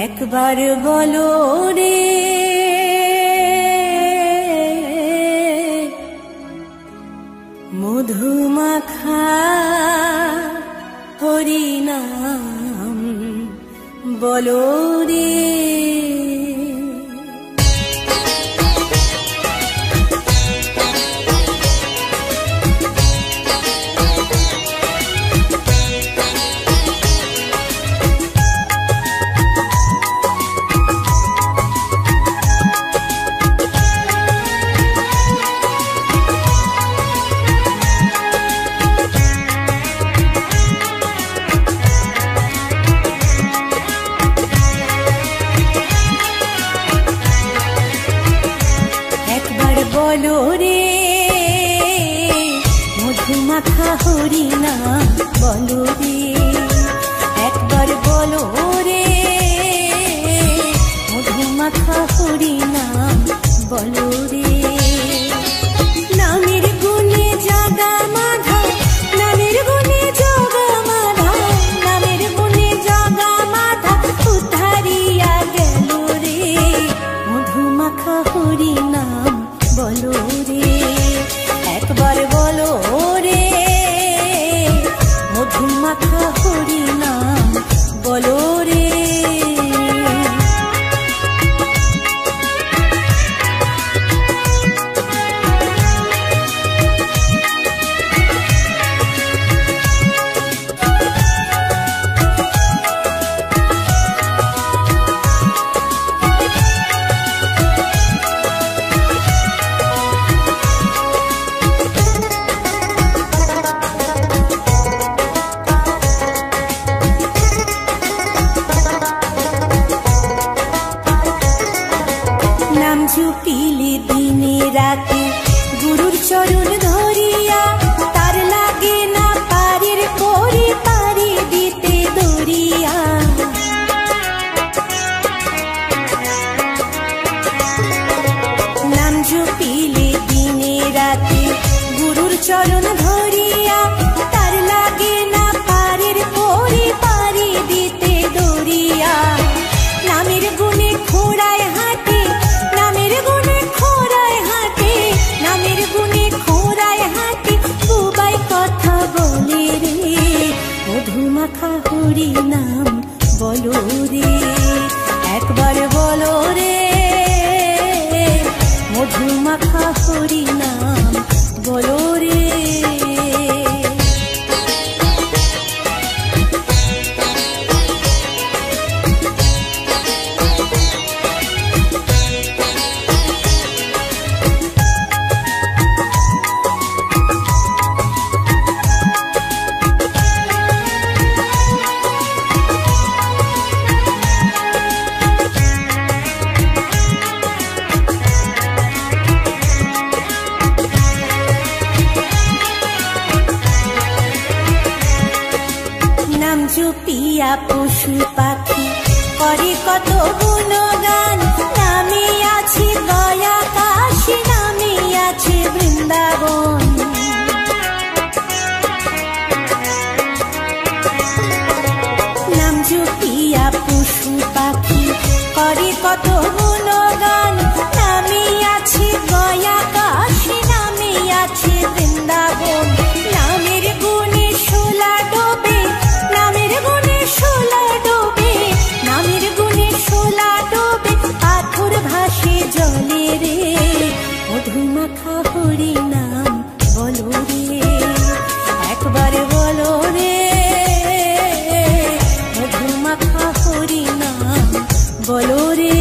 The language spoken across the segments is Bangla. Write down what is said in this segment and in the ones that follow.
একবার বলো রে মধুমাখা হরিনাম বলো রে। বলো রে মধুমাখা হরিনাম বলো রে, একবার বলো রে মধুমাখা হরিনাম বলো রে। নামের গুণে জাগা মাধা, নামের গুণে জগা মাধা, নামের গুণে জগা মাধা উদ্ধারিয়া গেল রে মধুমাখা হরিনাম বলো রে, একবার বলো রে মধুমাখা হরিনাম বলো রে। নাম জপিলে দিনে রাতে গুরুর চরণ ধরিয়া, তার লাগে না পারির পরে পারি দিতে দরিয়া। নাম জপিলে দিনে রাতে গুরুর চরণ ধরিয়া, তার লাগে না পারির পরে পারি দিতে দরিয়া। নামের গুণে খোড়ায় হাতে, নামের গুণে খোড়ায় হাতে, নামের গুণে খোড়ায় হাতে বুবাই কথা বলে রে মধুমাখা হরিনাম বলো রে, একবার বলো রে মধুমাখা হরিনাম বলো রে। নাম জপিয়া পশু পাখি করে কত গুণগান, নামে আছে গয়া কাশী, নামে আছে বৃন্দাবন। নাম জপিয়া পশু পাখি করে কত গুণগান, নামে আছে গয়া কাশী, নামে আছে বৃন্দাবন। নামের গুণে শোলা ডোবে, নামের গুণে শোলা ডোবে, নামের গুণে শোলা ডোবে পাথর ভাসে জলে রে মধুমাখা হরিনাম বলো রে, একবার বলো রে মধুমাখা হরিনাম বলো রে।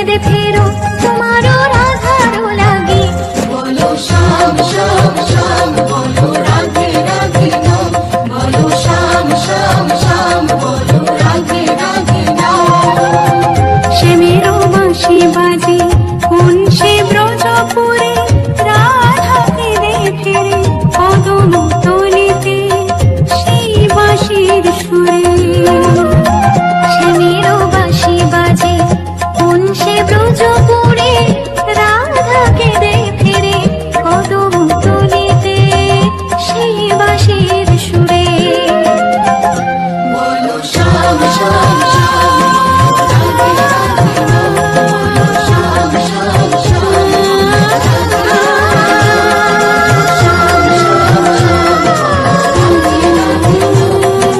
দে ফেরো তোমারও রাধারও লাগি। বলো শ্যাম শ্যাম শ্যাম, বলো রাধে রাধে নাম, বলো শ্যাম শ্যাম শ্যাম, বলো রাধে রাধে নাম। শ্যামেরও বাঁশি বাজে কোন সে ব্রজপুরে, রাধাকে দে ফেরে কদম তলিতে সেই বাঁশির সুরে। শ্যামেরও বাঁশি বাজে কোন সে ব্রজপুরে, রাধাকে দে ফেরে কদম তলিতে সেই বাঁশির সুরে। বলো শ্যাম শ্যাম শ্যাম, রাধে রাধে নাম, বলো শ্যাম শ্যাম শ্যাম, রাধে রাধে নাম, শ্যাম শ্যাম শ্যাম, রাধে রাধে নাম,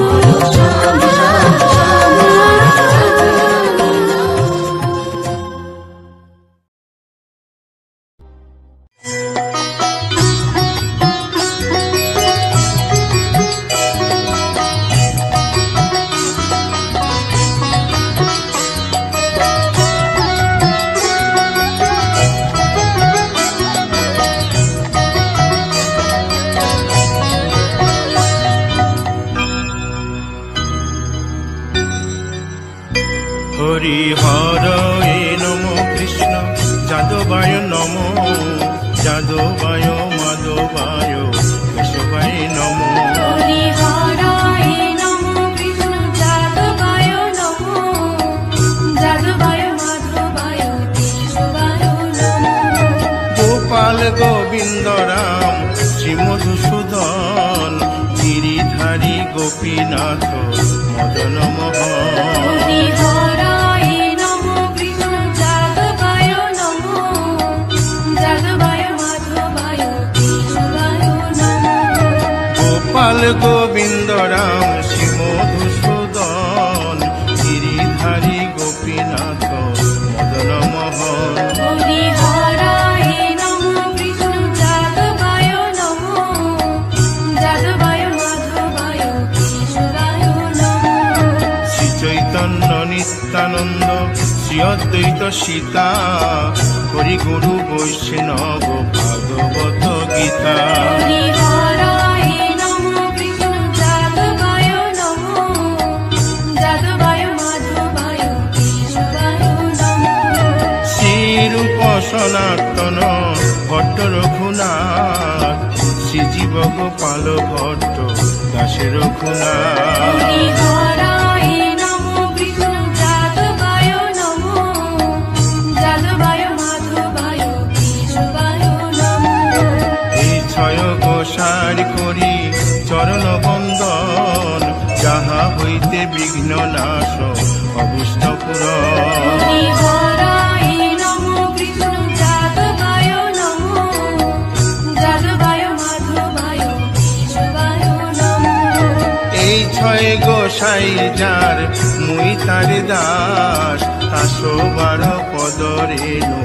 বলো শ্যাম শ্যাম শ্যাম, রাধে রাধে নাম। হরি হরয়ে নমো কৃষ্ণ যাদবায় নমো, যাদবায় মাধবায় কেশবায় নমো। হরি হরায় নমো কৃষ্ণ যাদবায় নমো, যাদবায় মাধবায় কেশবায় নমো। গোপাল গোবিন্দ রাম শ্রী মধুসূদন, গিরিধারী গোপীনাথ মদন মোহন। হরি হরায় নমো কৃষ্ণ যাদবায় নমো, যাদবায় মাধবায় কেশবায় নমো। গোপাল গোবিন্দ রাম শ্রী মধুসূদন, গিরিধারী গোপীনাথ মদন মোহন। হরি হরায় নমো কৃষ্ণ যাদবায় নমো, যাদবায় মাধবায় কেশবায় নমো। শ্রী চৈতন্য নিত্যানন্দ শ্রী অদ্বৈত সীতা, হরি গুরু বৈষ্ণব ভাগবত গীতা। হরি হরায় নমো কৃষ্ণ যাদবায় নমো, যাদবায় মাধবায় কেশবায় নমো। শ্রীরূপ সনাতন ভট্ট রঘুনাথ, শ্রীজীব গোপাল ভট্ট দাসে রঘুনাথ। হরি হরায় নমো কৃষ্ণ যাদবায় নমো, যাদবায় মাধবায় কেশবায় নমো। এই ছয় গোসার করি চরণ বন্দন, যাহা হইতে বিঘ্ন নাশ অভীষ্ট পূরণ। হরি হরায় নমো কৃষ্ণ যাদবায় নমো, যাদবায় মাধবায় কেশবায় নমো। এই ছয় গোসাই যার মুই তার দাস, তাসো বার পদ রেণু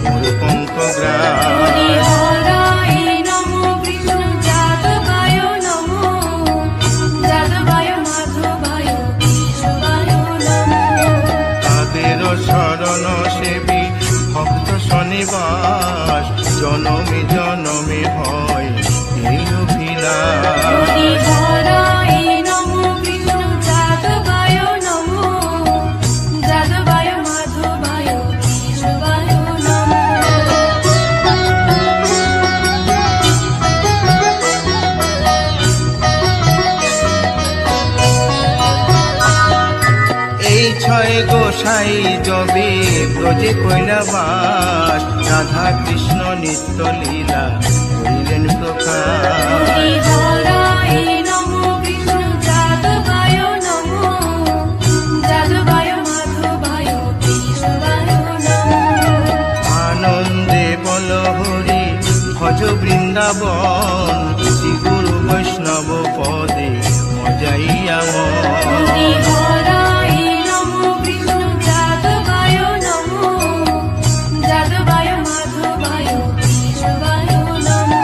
মোর পঙ্ক হরি গ্রাস। হরায় নমো কৃষ্ণ যাদবায় নমো, যাদবায় মাধবায় কেশবায় নমো। তাদের শরণ সেবী ভক্ত শনিবাস, জনমে জনমে হয় এই অভিলাষ। হরি হরায় নমো কৃষ্ণ যাদবায় নমো, যাদবায় মাধবায় কেশবায় নমো। এই ছয় গোসাই যবে ব্রজে কৈলাবাস, রাধা কৃষ্ণ নিত্য লীলা করিলেন প্রকাশ। হরি হরায় নমো কৃষ্ণ যাদবায় নমো, যাদবায় মাধবায় কেশবায় নমো। আনন্দে বল হরি ভজ বৃন্দাবন, শ্রী গুরু বৈষ্ণব পদে মজাইয়া মন। হরি হরায় নমো কৃষ্ণ যাদবায় নমো, যাদবায় মাধবায় কেশবায় নমো।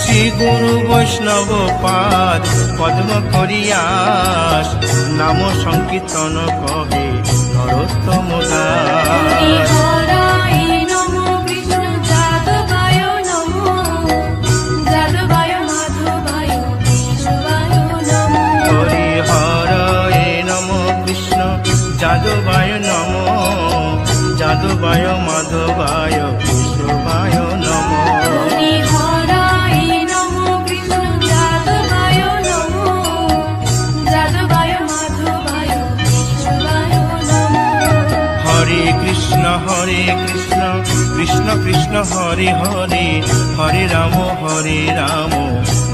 শ্রী গুরু বৈষ্ণব পাদ পদ্ম করিয়াস, নাম সংকীর্তন কহে নরোত্তম দাস। হরি যাদবায় মাধবায় কেশবায় নম। হরি হরায় নমো কৃষ্ণ যাদবায় নমো, যাদবায় মাধবায় কেশবায় নমো। হরে কৃষ্ণ কৃষ্ণ কৃষ্ণ হরে হরে, হরে রাম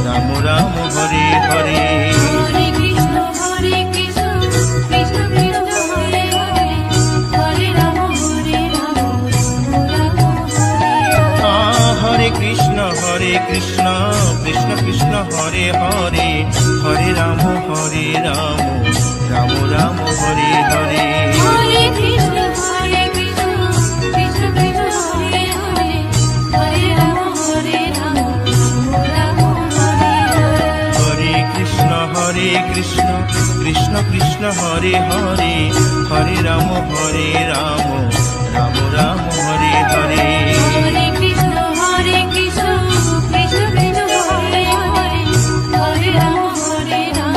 রাম রাম হরে হরে। হরে কৃষ্ণ কৃষ্ণ কৃষ্ণ হরে হরে, হরে রাম রাম রাম হরে হরে। হরে কৃষ্ণ কৃষ্ণ কৃষ্ণ হরে হরে, হরে রাম রাম রাম হরে হরে। হরে কৃষ্ণ কৃষ্ণ কৃষ্ণ কৃষ্ণ হরে হরে, হরে রাম রাম হরে হরে। হরে কৃষ্ণ কৃষ্ণ কৃষ্ণ হরে হরে, হরে রাম রাম রাম হরে হরে। হরে কৃষ্ণ কৃষ্ণ কৃষ্ণ কৃষ্ণ হরে হরে, হরে রাম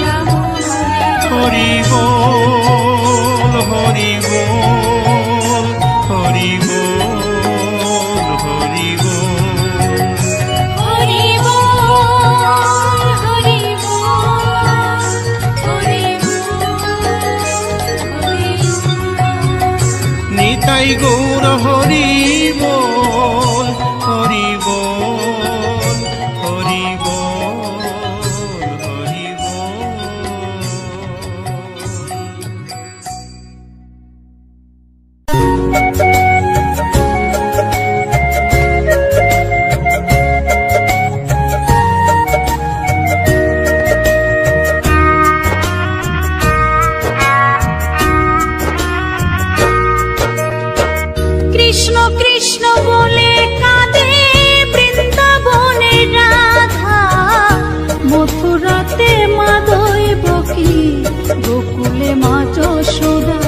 রাম হরে হরে। হরি বল হরি বল হরি বল হরি বল। হরি বল হরি বল হরি বল। নিতাই গৌর হরি বল হরি বল হরি বল হরি কৃষ্ণ কৃষ্ণ বলে কাঁদে বৃন্দাবনের রাধা, মথুরাতে মা দৈবকী, গোকুলে মা যশোদা।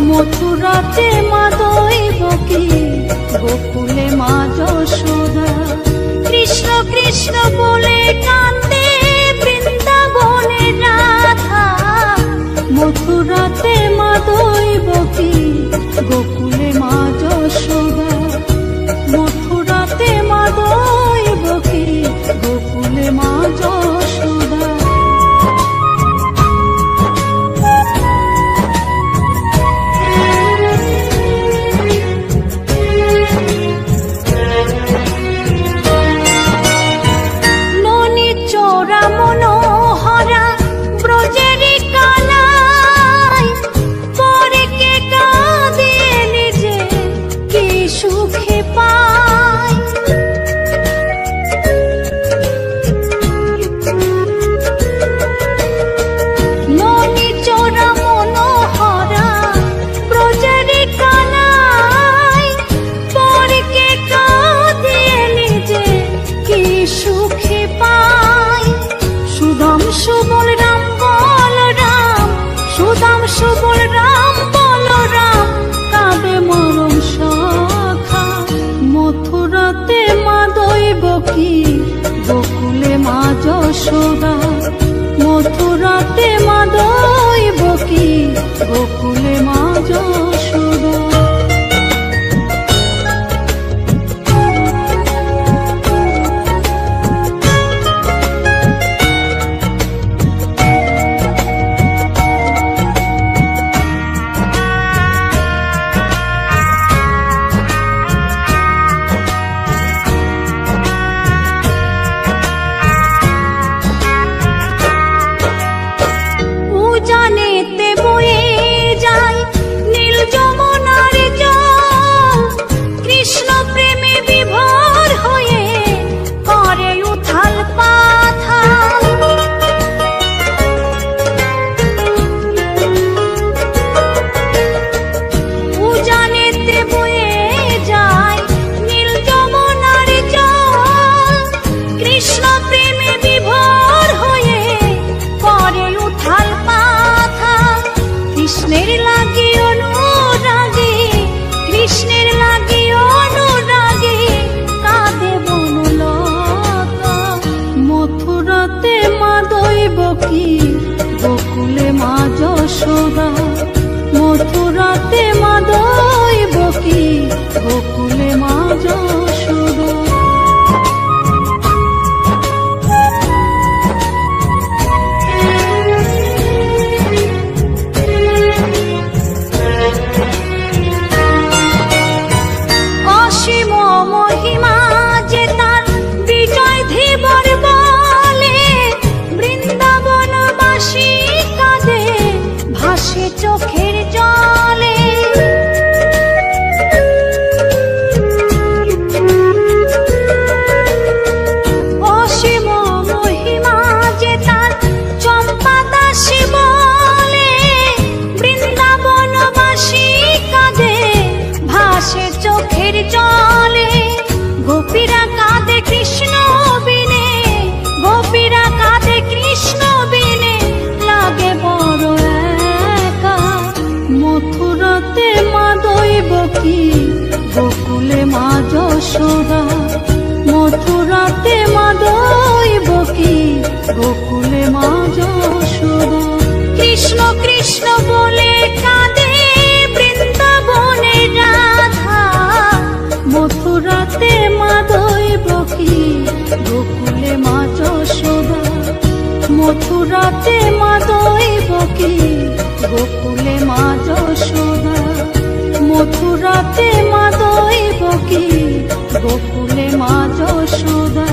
মথুরাতে মা দৈবকী, গোকুলে মা যশোদা। কৃষ্ণ কৃষ্ণ বলে কাঁদে বৃন্দাবনের রাধা, মথুরাতে মা দৈবকী, গোকুলে মা যশোদা। মথুরাতে মা দৈবকী, গোকুলে মা যশোদা। ননি চোরা মনোহরা ব্রজেরি কানাই, পরে কে যশোদা, মথুরাতে মা দৈবকী, গোকুলে মা যশোদা। কৃষ্ণ কৃষ্ণ বলে কাঁদে বৃন্দাবনে রাধা, মথুরাতে মা দৈবকী, গোকুলে মা যশোদা। মথুরাতে মা দৈবকী, গোকুলে মা যশোদা। মথুরাতে মা দৈবকী, গোকুলে মা যশোদা।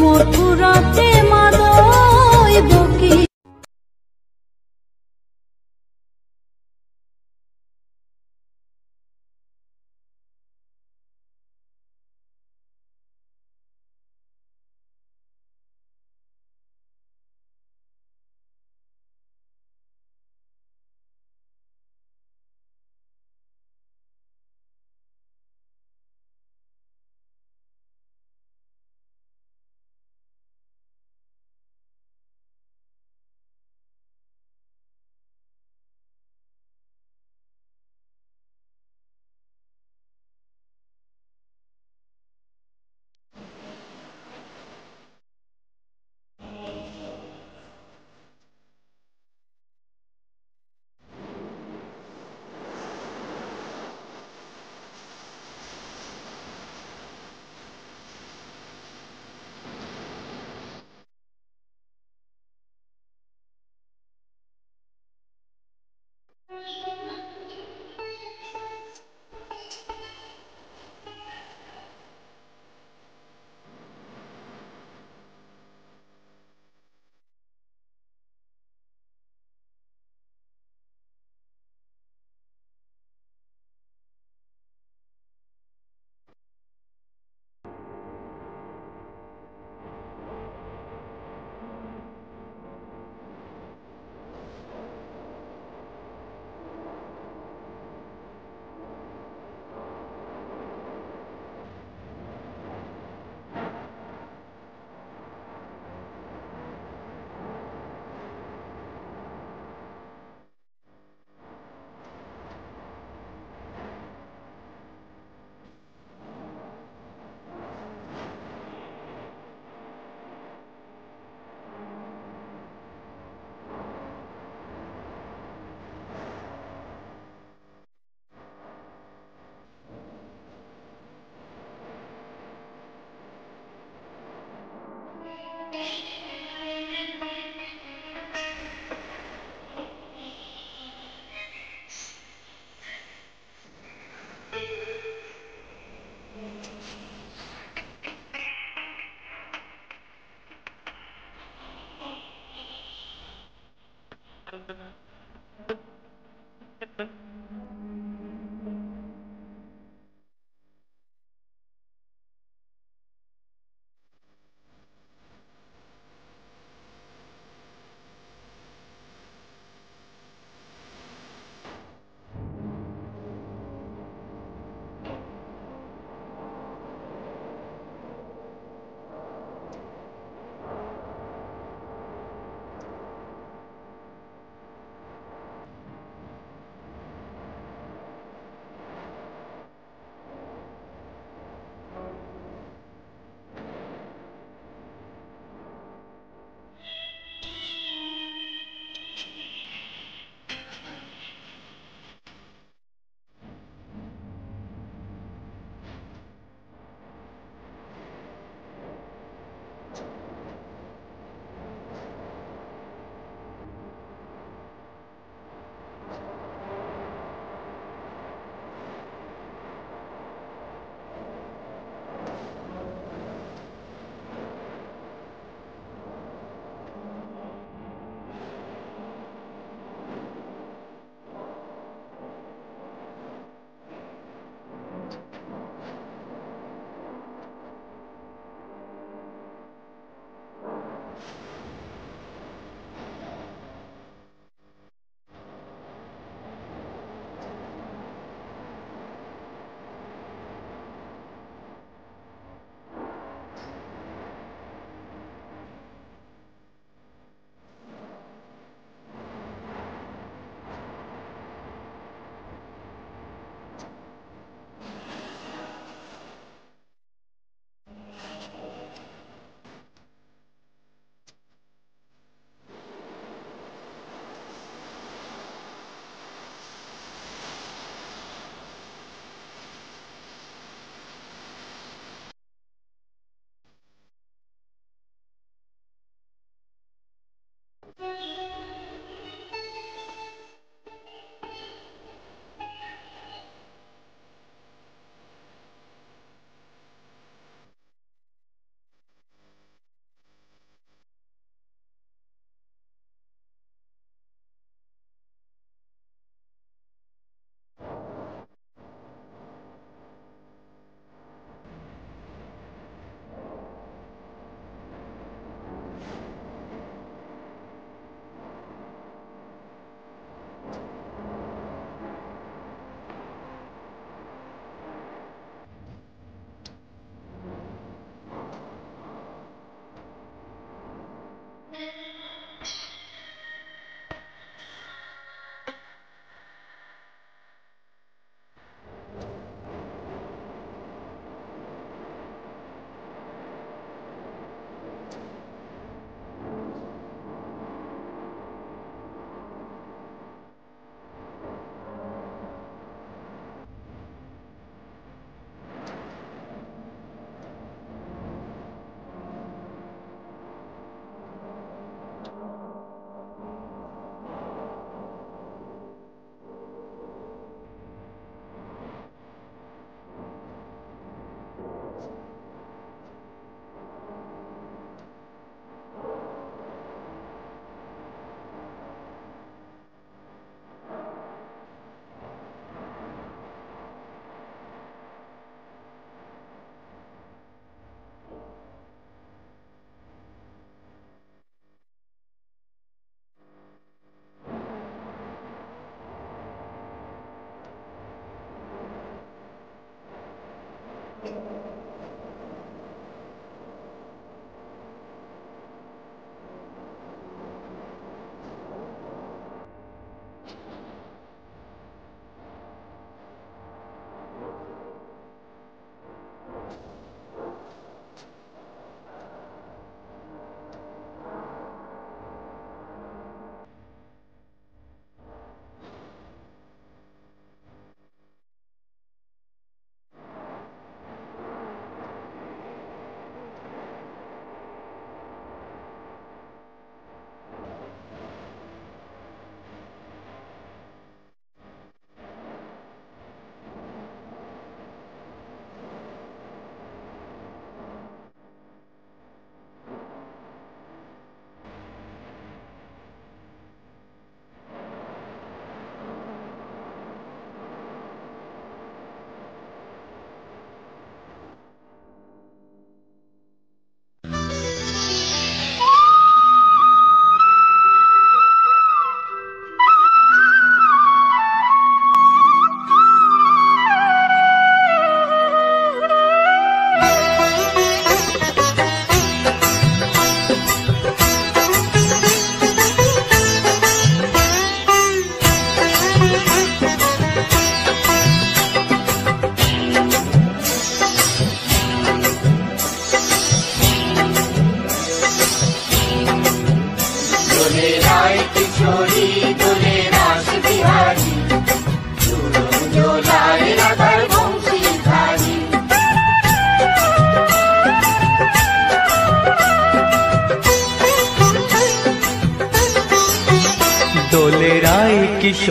মথুরাতে মা দৈবকী।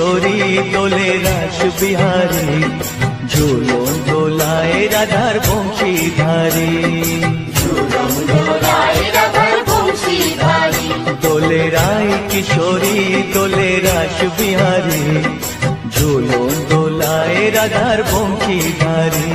কিশোরী দোলে রাস বিহারী, ঝুলন দোলায় রাধার বংশীধারী। দোলে রায় কিশোরী দোলে রাস বিহারী, ঝুলন দোলায় রাধার বংশীধারী।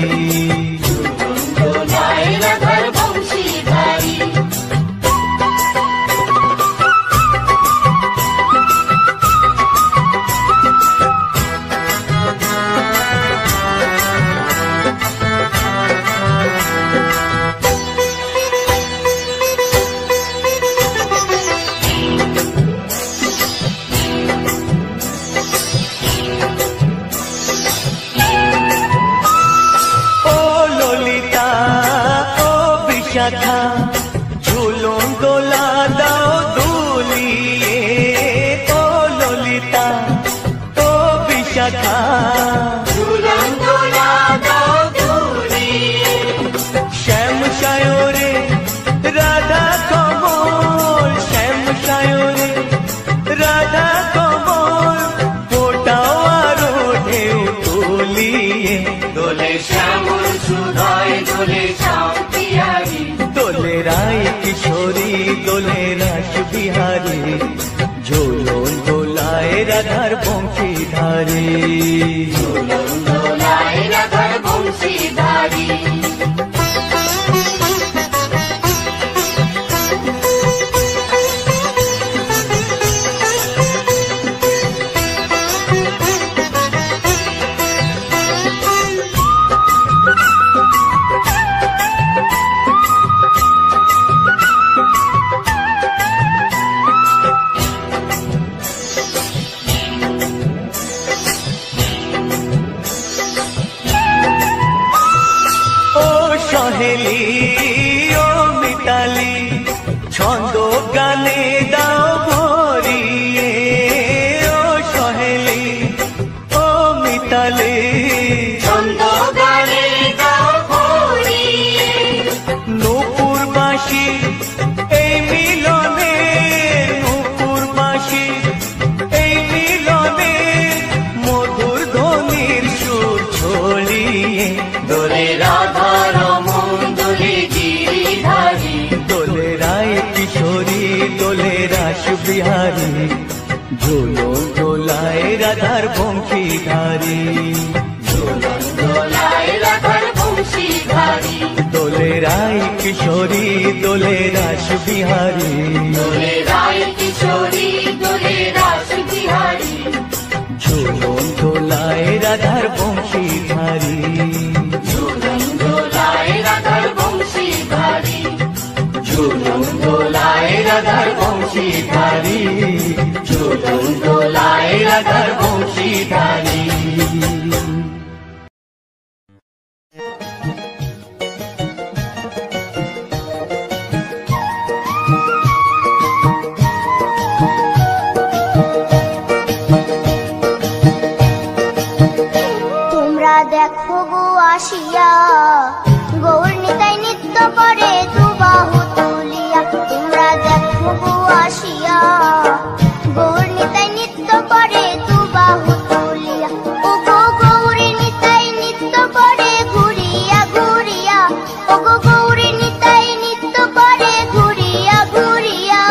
ঝুলন দোলা দাও দুলিয়ে, ও ললিতা ও বিশাখা, ঝুলন দোলা দাও দুলিয়ে। শ্যাম সায়রে রাধা কমল, শ্যাম সায়রে রাধা কমল, ফোটাও আরো ঢেউ তুলিয়ে। দোলে শ্যামল সুধায় দোলে শ্যাম পিয়ারি, দোলে রায় কিশোরী দোলে রাস বিহারী, ঝুলন দোলায় রাধার বংশীধারী। ঝুলন দোলায় রাধার বংশীধারী। সহেলি ও মিতালি, ছন্দ গানে দাও ভরিয়ে, ও সহেলি ও মিতালি, ছন্দ গানে দাও ভরিয়ে। নূপুর বাঁশি এই মিলনে, নূপুর বাঁশি এই মিলনে, মধুর ধ্বনির সুর ছড়িয়ে। দোলে রাধা রমন দোলে গিরিধারী, দোলে রায় কিশোরী দোলে রাস বিহারী, ঝুলন দোলায় রাধার বংশীধারী। ঝুলন দোলায় রাধার বংশীধারী। দোলে রায় কিশোরী দোলে রাস বিহারী, দোলে রায় কিশোরী দোলে রাস বিহারী, ঝুলন দোলায় রাধার বংশীধারী। ঝুলন দোলায় রাধার বংশীধারী, ঝুলন দোলায় রাধার বংশীধারী, ঝুলন দোলায় রাধার বংশীধারী। দেখো গো আসিয়া, গৌর নিতাই নৃত্য করে দুবাহু তুলিয়া। তোমরা দেখো গো আসিয়া, গৌর নিতাই নৃত্য করে দুবাহু তুলিয়া। ও গো গৌরী নিতাই নৃত্য করে ঘুরিয়া ঘুরিয়া, ও গো গৌরী নিতাই নৃত্য করে ঘুরিয়া ঘুরিয়া।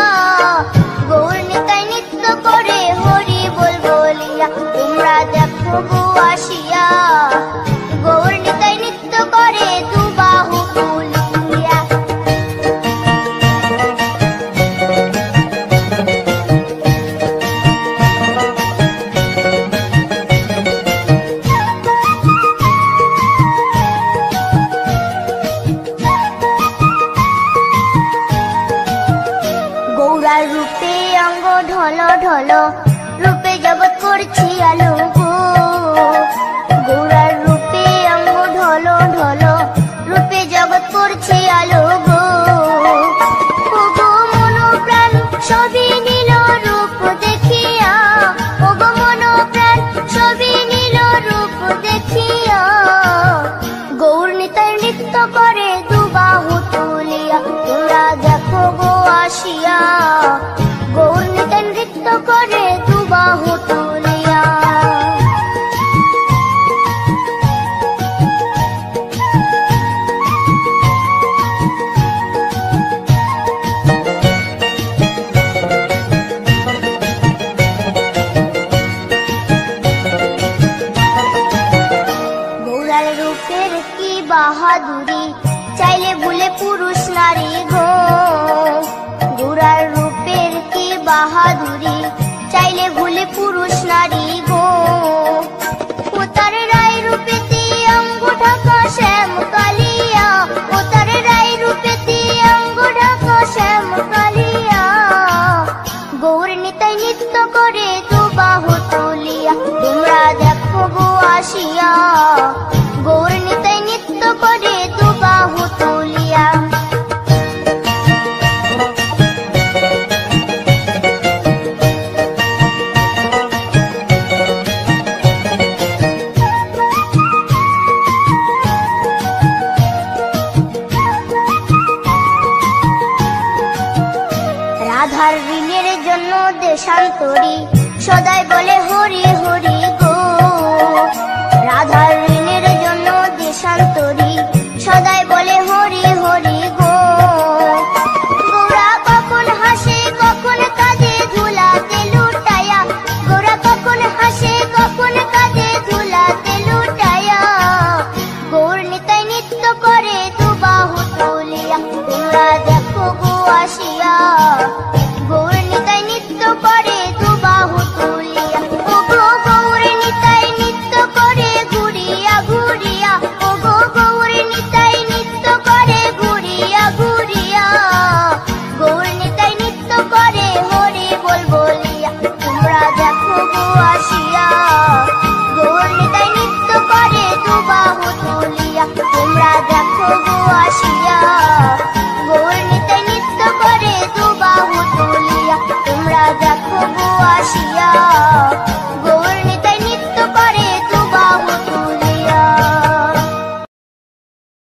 গৌর নিতাই নৃত্য করে হরি বল বলিয়া। তোমরা দেখো গো আসিয়া, গৌর নিতাই নৃত্য করে দুবাহু তুলিয়া। গৌরার রূপে অঙ্গ ঢল ঢল, রূপে জগৎ করছি আলো গো। গৌরার রূপে অঙ্গ ঢল ঢল, রূপে জগৎ করছি আলো গো। ও গো মন প্রাণ সবই নীল রূপ দেখিয়া, ও গো মন প্রাণ সবই নীল রূপ দেখিয়া। গৌর নিতাই নৃত্য করে দুবাহু তুলিয়া। তোমরা দেখো গো আসিয়া, গৌর নিতাই নৃত্য করে গোড়ার রূপের কি বাহাদুরি, চাইলে ভুলে পুরুষ নারী গো। গোড়ার রূপের কি বাহাদুরি, চাইলে ভুলে পুরুষ নারী গো। ও তার রায় রূপেতে অঙ্গ ঢাকা শ্যাম কালিয়া, ও তার রায় রূপেতে অঙ্গ ঢাকা শ্যাম কালিয়া। গৌর নিতাই নৃত্য করে দু বাহু তুলিয়া, তোমরা দেখো গো আসিয়া। গৌর নিতাই নৃত্য করে দু বাহু তুলিয়া। রাধার ঋণের জন্য দেশান্তরী সদাই বলে হরি হরি গো। রাধার ঋণের জন্য দেশান্তরী সদাই বলে হরি হরি গো। গোরা কখন হাসে কখন কাঁদে ধুলাতে লুটায়া, গোরা কখন হাসে কখন কাঁদে ধুলাতে লুটায়া। গৌর নিতাই নৃত্য করে দু বাহু তুলিয়া, তোমরা দেখো গো আসিয়া। গৌর নিতাই নৃত্য করে দু বাহু তুলিয়া, ও গো গৌর নিতাই নৃত্য করে ঘুরিয়া ঘুরিয়া, ও গো গৌর নিতাই নৃত্য করে ঘুরিয়া ঘুরিয়া। গৌর নিতাই নৃত্য করে হরি বল বলিয়া, তোমরা দেখো গো আসিয়া। গৌর নিতাই নৃত্য করে দু বাহু তুলিয়া, তোমরা দেখো গো আসিয়া। গৌর নিতাই নৃত্য করে দু বাহু তুলিয়া, তোমরা দেখো গো আসিয়া।